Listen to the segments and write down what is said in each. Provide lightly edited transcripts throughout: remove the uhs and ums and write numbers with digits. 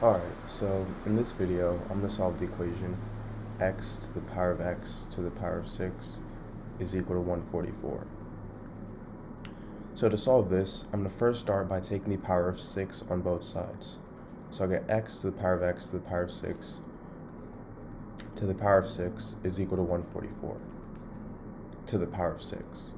Alright, so in this video, I'm going to solve the equation x to the power of x to the power of 6 is equal to 144. So to solve this, I'm going to first start by taking the power of 6 on both sides. So I'll get x to the power of x to the power of 6 to the power of 6 is equal to 144 to the power of 6.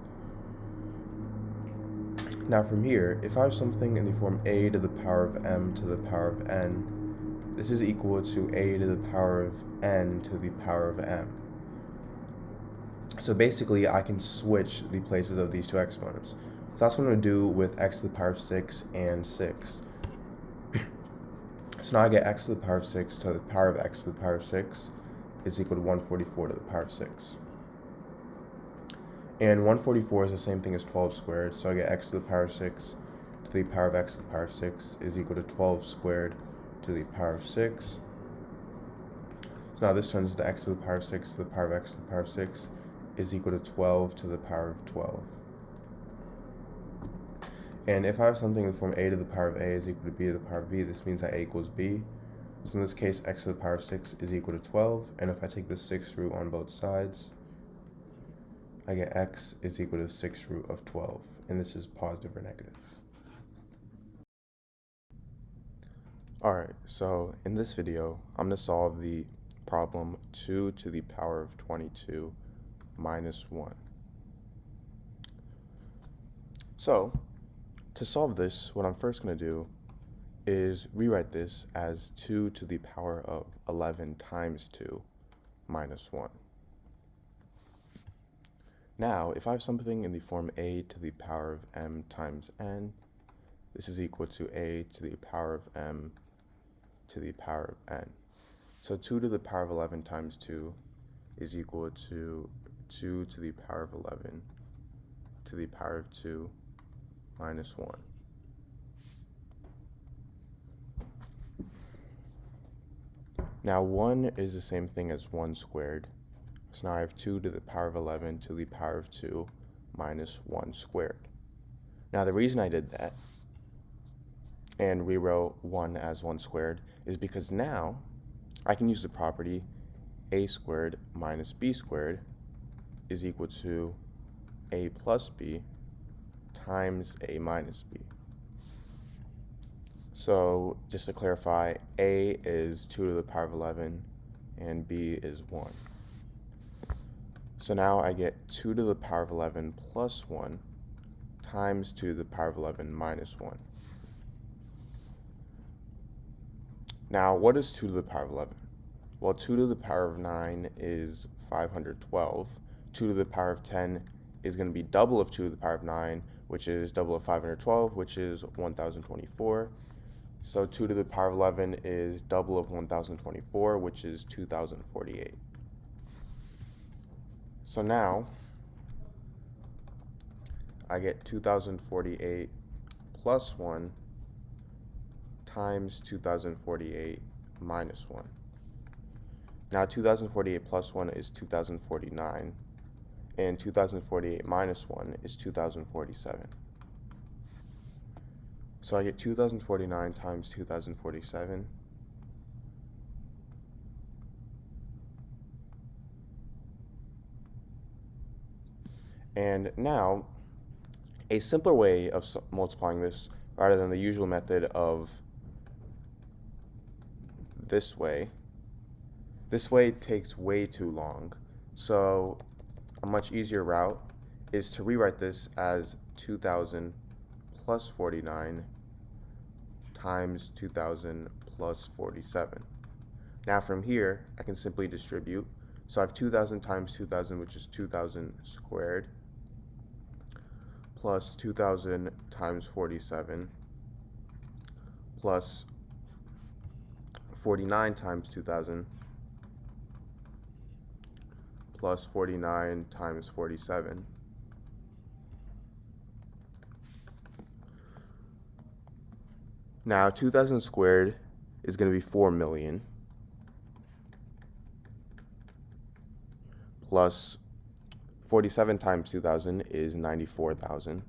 Now from here, if I have something in the form a to the power of m to the power of n, this is equal to a to the power of n to the power of m. So basically, I can switch the places of these two exponents. So that's what I'm going to do with x to the power of 6 and 6. So now I get x to the power of 6 to the power of x to the power of 6 is equal to 144 to the power of 6. And 144 is the same thing as 12 squared, so I get x to the power of 6 to the power of x to the power of 6 is equal to 12 squared to the power of 6. So now this turns into x to the power of 6 to the power of x to the power of 6 is equal to 12 to the power of 12. And if I have something in the form a to the power of a is equal to b to the power of b, this means that a equals b. So in this case, x to the power of 6 is equal to 12, and if I take the 6th root on both sides, I get x is equal to the 6th root of 12, and this is positive or negative. Alright, so in this video, I'm going to solve the problem 2 to the power of 22 minus 1. So, to solve this, what I'm first going to do is rewrite this as 2 to the power of 11 times 2 minus 1. Now, if I have something in the form a to the power of m times n, this is equal to a to the power of m to the power of n. So 2 to the power of 11 times 2 is equal to 2 to the power of 11 to the power of 2 minus 1. Now 1 is the same thing as 1 squared. So now I have 2 to the power of 11 to the power of 2 minus 1 squared. Now the reason I did that and rewrote 1 as 1 squared is because now I can use the property a squared minus b squared is equal to a plus b times a minus b. So just to clarify, a is 2 to the power of 11 and b is 1. So now I get 2 to the power of 11 plus 1 times 2 to the power of 11 minus 1. Now, what is 2 to the power of 11? Well, 2 to the power of 9 is 512. 2 to the power of 10 is going to be double of 2 to the power of 9, which is double of 512, which is 1024. So 2 to the power of 11 is double of 1024, which is 2048. So now, I get 2048 plus 1 times 2048 minus 1. Now 2048 plus 1 is 2049, and 2048 minus 1 is 2047. So I get 2049 times 2047. And now, a simpler way of multiplying this, rather than the usual method of this way takes way too long. So a much easier route is to rewrite this as 2000 plus 49 times 2000 plus 47. Now from here, I can simply distribute. So I have 2000 times 2000, which is 2000 squared, plus 2000 times 47, plus 49 times 2000, plus 49 times 47. Now 2000 squared is going to be 4 million, plus 47 times 2000 is 94,000,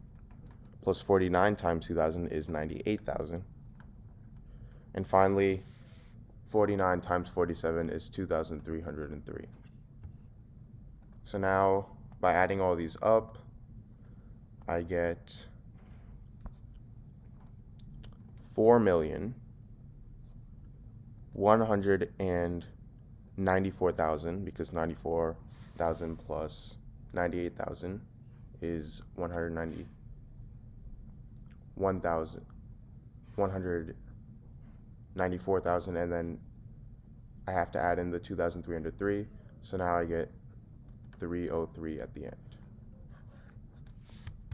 plus 49 times 2000 is 98,000. And finally, 49 times 47 is 2,303. So now, by adding all these up, I get 4,194,000, because 94,000 plus 98,000 is 194,000, and then I have to add in the 2,303, so now I get 303 at the end.